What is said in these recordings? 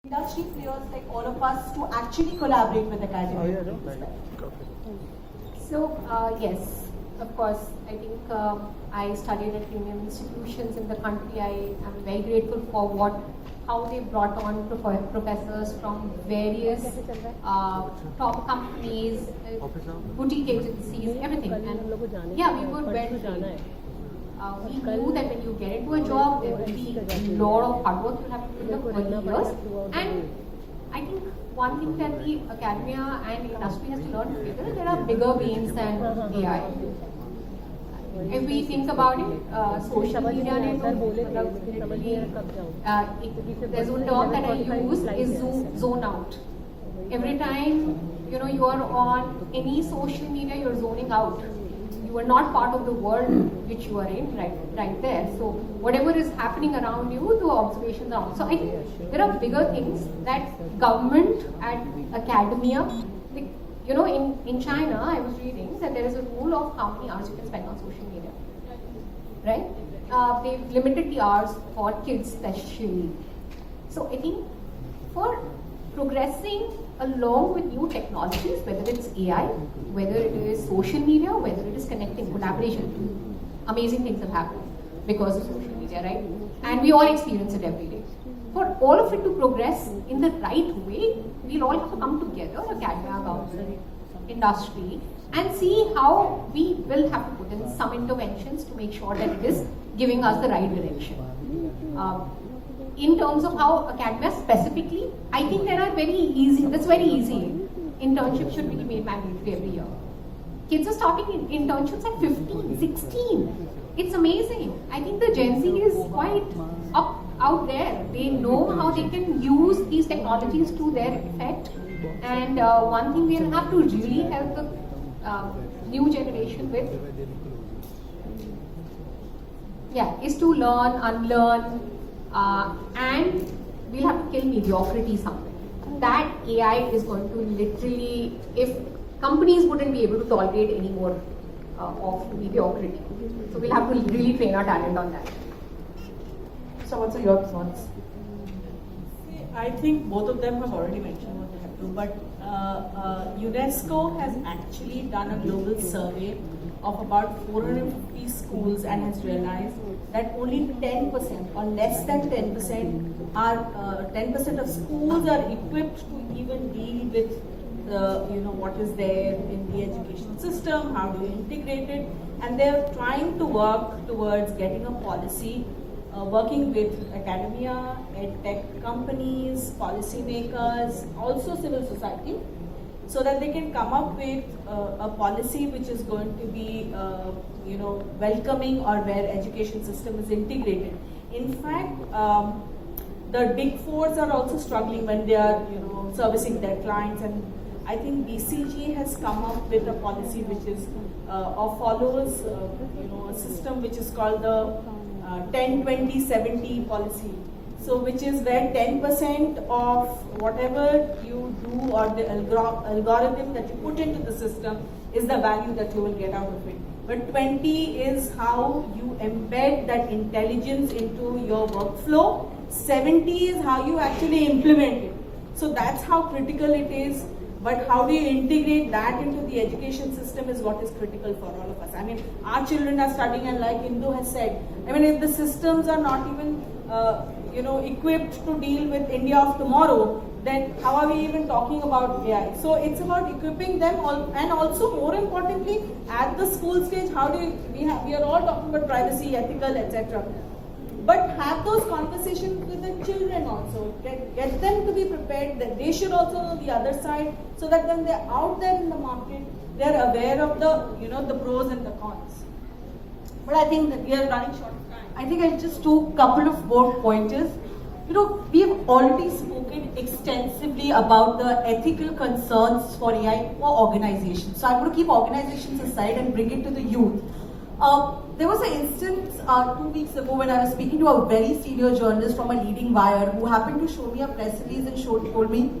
industry players like all of us to actually collaborate with academia. So, yes, of course, I think I studied at premium institutions in the country. I am very grateful for how they brought on professors from various top companies, boutique agencies, everything. And yeah, we were well trained. We knew that when you get into a job, there will be a lot of hard work you have to do in the early years. And I think one thing that the academia and industry has to learn together, there are bigger gains than AI. If we think about it, social media there's one term that I use is zone out. Every time you are on any social media, you're zoning out. You are not part of the world which you are in right there. So whatever is happening around you, the observations are on. So I think there are bigger things that government and academia, like, in China, I was reading that there is a rule of how many hours you can spend on social media, right? They've limited the hours for kids especially. So I think for progressing along with new technologies, whether it's AI, whether it is social media, whether it is connecting, collaboration, amazing things have happened because of social media, right? And we all experience it every day. For all of it to progress in the right way, we'll all have to come together, academia, government, industry, and see how we will have to put in some interventions to make sure that it is giving us the right direction. In terms of how academia specifically, I think that's very easy. Internships should be made mandatory every year. Kids are starting internships at 15, 16. It's amazing. I think the Gen Z is quite out there. They know how they can use these technologies to their effect. And one thing we'll have to really help the new generation with, is to learn, unlearn, and we'll have to kill mediocrity somewhere. That AI is going to literally, if companies wouldn't be able to tolerate any more of mediocrity. So we'll have to really train our talent on that. So what's your response? I think both of them have already mentioned what they have to, but UNESCO has actually done a global survey of about 450 schools and has realized that only 10% or less than 10% are 10% of schools are equipped to even deal with what is there in the education system, how do you integrate it, and they're trying to work towards getting a policy, working with academia, tech companies, policymakers, also civil society, so that they can come up with a policy which is going to be welcoming, or where education system is integrated. In fact, the big fours are also struggling when they are servicing their clients, and I think BCG has come up with a policy which is or follows a system which is called the 10-20-70 policy. So which is where 10% of whatever you do or the algorithm that you put into the system is the value that you will get out of it. But 20 is how you embed that intelligence into your workflow. 70 is how you actually implement it. So that's how critical it is. But how do you integrate that into the education system is what is critical for all of us. I mean, our children are studying, and like Indu has said, I mean, if the systems are not even equipped to deal with India of tomorrow, then how are we even talking about AI? So it's about equipping them all, and also more importantly, at the school stage, how do we are all talking about privacy, ethical, etc. But have those conversations with the children also. Get them to be prepared that they should also know the other side, so that when they're out there in the market, they're aware of the pros and the cons. But I think that we are running short of time. I think I just took a couple of more pointers. We've already spoken extensively about the ethical concerns for AI for organizations. So I'm going to keep organizations aside and bring it to the youth. There was an instance 2 weeks ago when I was speaking to a very senior journalist from a leading wire who happened to show me a press release and told me,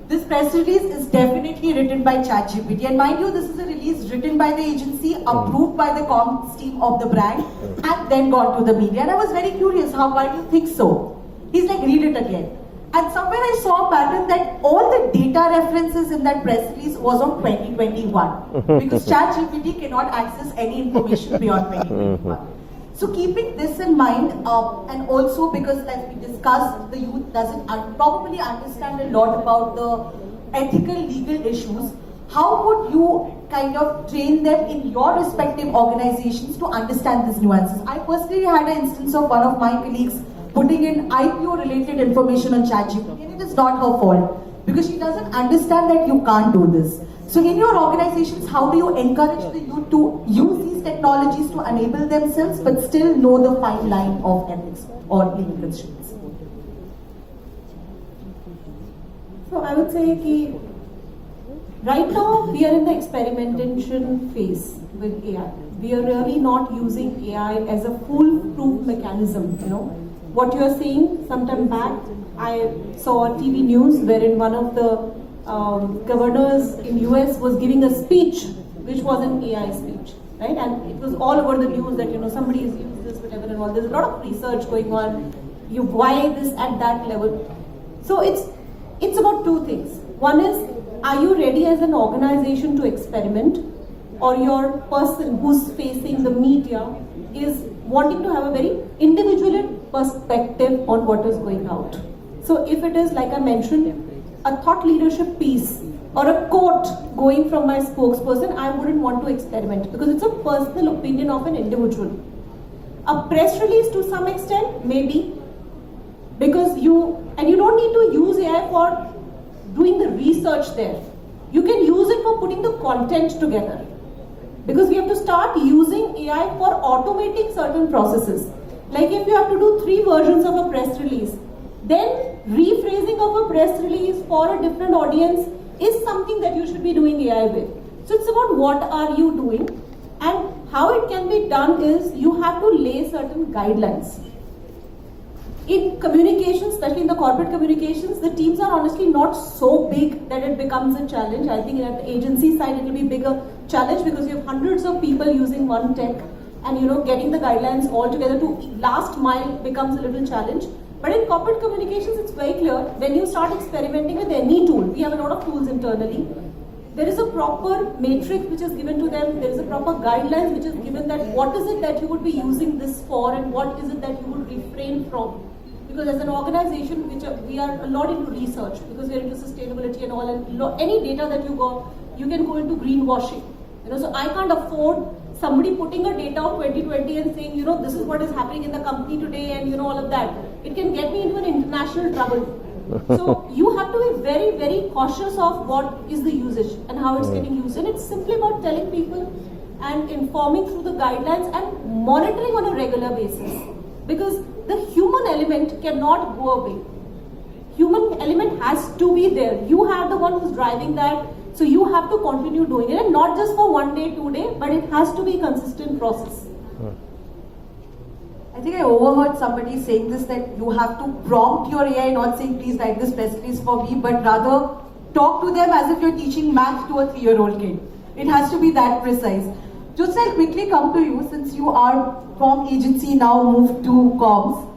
this press release is definitely written by ChatGPT. And mind you, this is a release written by the agency, approved by the comms team of the brand, and then gone to the media. And I was very curious, why do you think so? He's like, read it again. And somewhere I saw a pattern that all the data references in that press release was on 2021 because ChatGPT cannot access any information beyond 2021. So keeping this in mind, and also because as we discussed, the youth doesn't probably understand a lot about the ethical, legal issues, how would you kind of train them in your respective organizations to understand these nuances? I personally had an instance of one of my colleagues putting in IPO related information on ChatGPT, and it is not her fault because she doesn't understand that you can't do this. So in your organizations, how do you encourage the youth to use these technologies to enable themselves but still know the fine line of ethics or legal constraints? So I would say that right now we are in the experimentation phase with AI. We are really not using AI as a foolproof mechanism. What you are seeing, sometime back I saw a TV news wherein one of the governors in US was giving a speech which was an AI speech, right? And it was all over the news that somebody has used this, whatever, and all. There's a lot of research going on. Why this at that level? So it's about two things. One is, are you ready as an organization to experiment, or your person who's facing the media is wanting to have a very individual perspective on what is going out? So if it is, like I mentioned, a thought leadership piece or a quote going from my spokesperson, I wouldn't want to experiment because it's a personal opinion of an individual. A press release to some extent, maybe, because you don't need to use AI for doing the research there. You can use it for putting the content together. Because we have to start using AI for automating certain processes. Like if you have to do 3 versions of a press release, then rephrasing of a press release for a different audience is something that you should be doing AI with. So it's about what are you doing, and how it can be done is you have to lay certain guidelines. In communications, especially in the corporate communications, the teams are honestly not so big that it becomes a challenge. I think at the agency side it will be bigger challenge because you have hundreds of people using one tech, and getting the guidelines all together to last mile becomes a little challenge. But in corporate communications, it's very clear. When you start experimenting with any tool, we have a lot of tools internally. There is a proper matrix which is given to them. There is a proper guidelines which is given that what is it that you would be using this for and what is it that you would refrain from. Because as an organization, we are a lot into research because we are into sustainability and all. And any data that you can go into greenwashing. So I can't afford somebody putting a data of 2020 and saying, this is what is happening in the company today and all of that. It can get me into an international trouble. So you have to be very, very cautious of what is the usage and how it's getting used. And it's simply about telling people and informing through the guidelines and monitoring on a regular basis. Because the human element cannot go away. Human element has to be there. You have the one who's driving that. So you have to continue doing it, and not just for 1 day, 2 days, but it has to be a consistent process. I think I overheard somebody saying this, that you have to prompt your AI, not saying please write this press release for me, but rather talk to them as if you're teaching math to a 3-year-old kid. It has to be that precise. Just I'll quickly come to you, since you are from agency now moved to comms.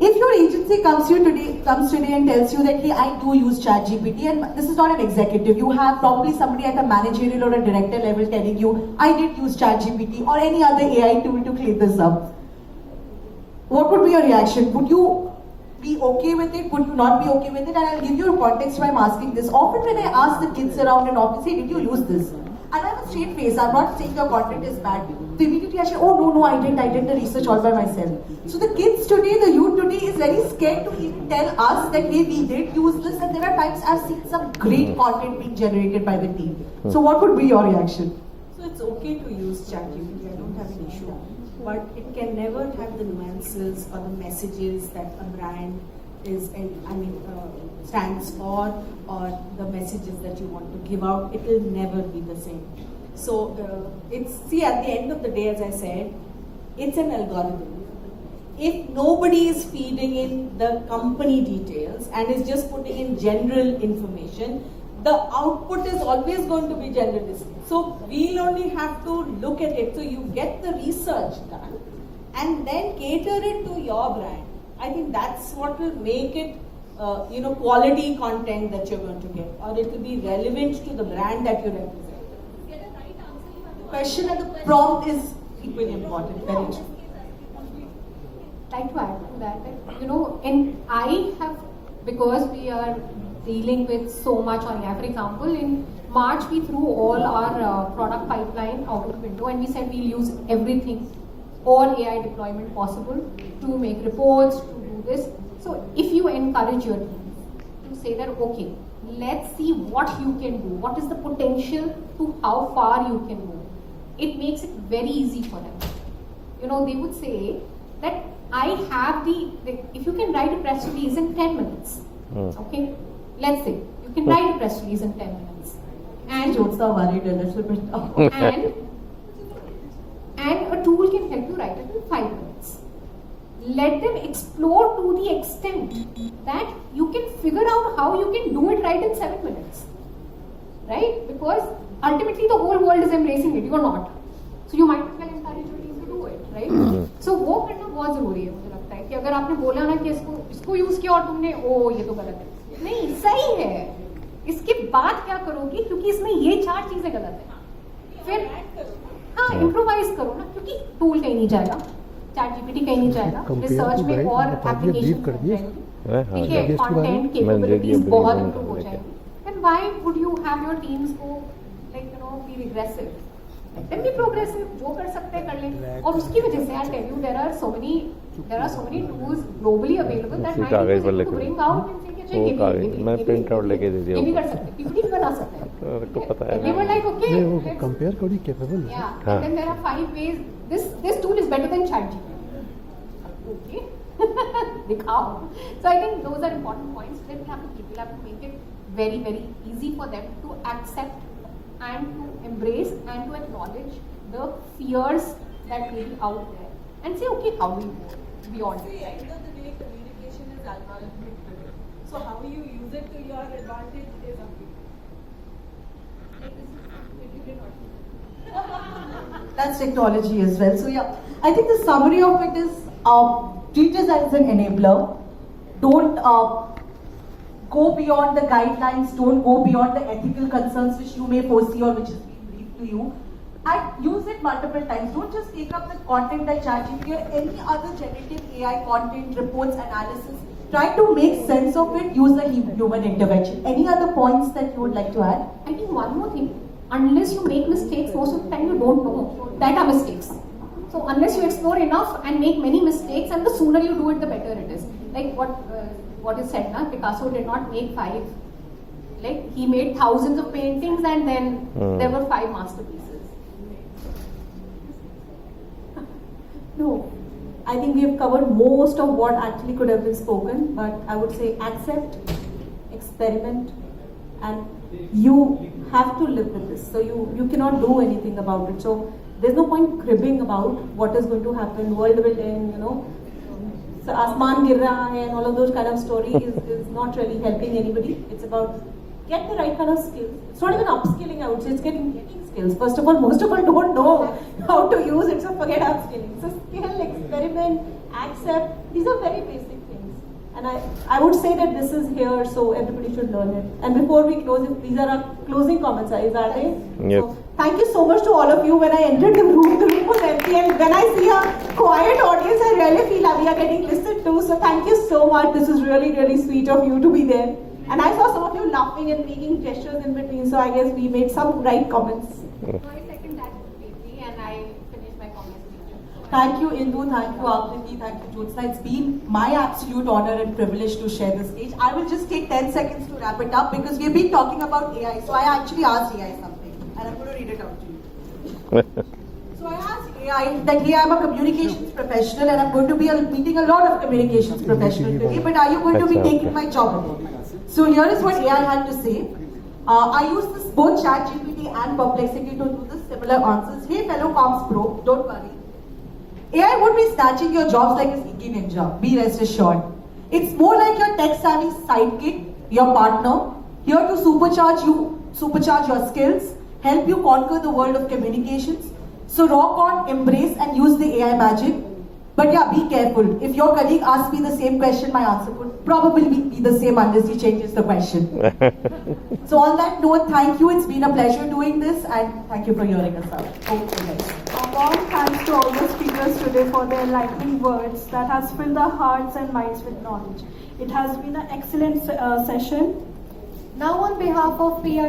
If your agency comes today and tells you that, hey, I do use ChatGPT, and this is not an executive, you have probably somebody at a managerial or a director level telling you, I did use ChatGPT or any other AI tool to clean this up. What would be your reaction? Would you be okay with it? Would you not be okay with it? And I'll give you a context why I'm asking this. Often when I ask the kids around in office, hey, did you use this? And I have a straight face, I'm not saying your content is bad. So immediately I say, oh no, I did the research all by myself. So the kids today, the youth today is very scared to even tell us that, hey, we did use this, and there are times I've seen some great content being generated by the team. So what would be your reaction? So it's okay to use ChatGPT, I don't have an issue. But it can never have the nuances or the messages that a brand stands for, or the messages that you want to give out. It will never be the same. So at the end of the day, as I said, it's an algorithm. If nobody is feeding in the company details and is just putting in general information, the output is always going to be generalistic. So we'll only have to look at it. So you get the research done and then cater it to your brand. I think that's what will make it quality content that you're going to get, or it will be relevant to the brand that you represent. The question and the prompt is equally important. Very true. Like to add to that, and I have, because we are dealing with so much on AI. For example, in March we threw all our product pipeline out of the window and we said we'll use everything, all AI deployment possible to make reports, to do this. So if you encourage your teams to say that, okay, let's see what you can do, what is the potential to how far you can go, it makes it very easy for them. They would say that I have if you can write a press release in 10 minutes, okay, let's say you can write a press release in 10 minutes, and Jyotsa worried a little bit. and a tool can help you write it in 5 minutes. Let them explore to the extent that you can figure out how you can do it right in 7 minutes, right? Because ultimately the whole world is embracing it, you are not. So you might as well encourage your team to do it, right? So वो करना बहुत जरूरी है, मुझे लगता है कि अगर आपने बोला ना कि इसको यूज किया और तुमने ये तो गलत है, नहीं सही है, इसके बाद क्या करोगी, क्योंकि इसमें ये 4 चीजें गलत है, फिर हाँ इम्प्रोवाइज करो ना, क्योंकि टूल कहीं नहीं जाएगा, ChatGPT कहीं नहीं जाएगा, रिसर्च में और एप्लीकेशन ठीक है, कंटेंट कैपेबिलिटीज बहुत इम्प्रूव हो जाएंगी. Then why would you have your teams go be regressive? Let them be progressive. जो कर सकते हैं कर लें. और उसकी वजह से I tell you there are so many tools globally available that might be able to bring out and say कि ये भी मैं प्रिंट आउट लेके दे दिया, ये भी कर सकते हैं, PPT भी बना सकते हैं. आपको पता है. They were like okay. वो compare करो capable. Yeah. And then there are 5 ways. This tool is better than ChatGPT. Okay. दिखाओ. So I think those are important points that we have to make it very, very easy for them to accept and to embrace and to acknowledge the fears that may be out there and say, okay, how do you go beyond it? At the end of the day, communication is algorithmic. So how you use it to your advantage is up to you. That's technology as well. So yeah, I think the summary of it is treat it as an enabler. Don't go beyond the guidelines, don't go beyond the ethical concerns which you may foresee or which is being briefed to you. And use it multiple times. Don't just take up the content like ChatGPT or any other generative AI content, reports, analysis. Try to make sense of it, use the human intervention. Any other points that you would like to add? I think one more thing, unless you make mistakes, most of the time you don't know that are mistakes. So unless you explore enough and make many mistakes, and the sooner you do it, the better it is. Like what is said, na? Picasso did not make 5. Like he made thousands of paintings, and then there were 5 masterpieces. No, I think we have covered most of what actually could have been spoken, but I would say accept, experiment, and you have to live with this. So you cannot do anything about it. So there's no point cribbing about what is going to happen, world will end, So Asman gir raha hai and all of those kind of stories is not really helping anybody. It's about get the right kind of skills. It's not even upskilling, I would say, it's getting skills. First of all, most of us don't know how to use it, so forget upskilling. So skill, experiment, accept, these are very basic things. And I would say that this is here, so everybody should learn it. And before we close it, these are our closing comments, are they? Yes. So, thank you so much to all of you. When I entered the room was empty, and when I see a quiet audience, I really feel that we are getting listened to. So thank you so much. This is really, really sweet of you to be there. And I saw some of you laughing and making gestures in between, so I guess we made some right comments. I second that completely, and I finished my comments. Thank you, Indu. Thank you, Akriti. Thank you, Jyotsa. It's been my absolute honor and privilege to share this stage. I will just take 10 seconds to wrap it up because we've been talking about AI. So I actually asked AI something, and I'm going to read it out to you. So I asked AI that, hey, I'm a communications professional and I'm going to be meeting a lot of communications professionals today, but are you going to be taking my job away? So here is what AI had to say. I use this both ChatGPT and Perplexity to do the similar answers. Hey fellow Comms Pro, don't worry. AI won't be snatching your jobs like a sneaky ninja, be rest assured. It's more like your tech-savvy sidekick, your partner, here to supercharge your skills, help you conquer the world of communications. So rock on, embrace and use the AI magic. But yeah, be careful. If your colleague asks me the same question, my answer could probably be the same unless he changes the question. So on that note, thank you. It's been a pleasure doing this, and thank you for hearing us out. Okay, guys. A warm thanks to all the speakers today for their enlightening words that has filled our hearts and minds with knowledge. It has been an excellent session. Now on behalf of PR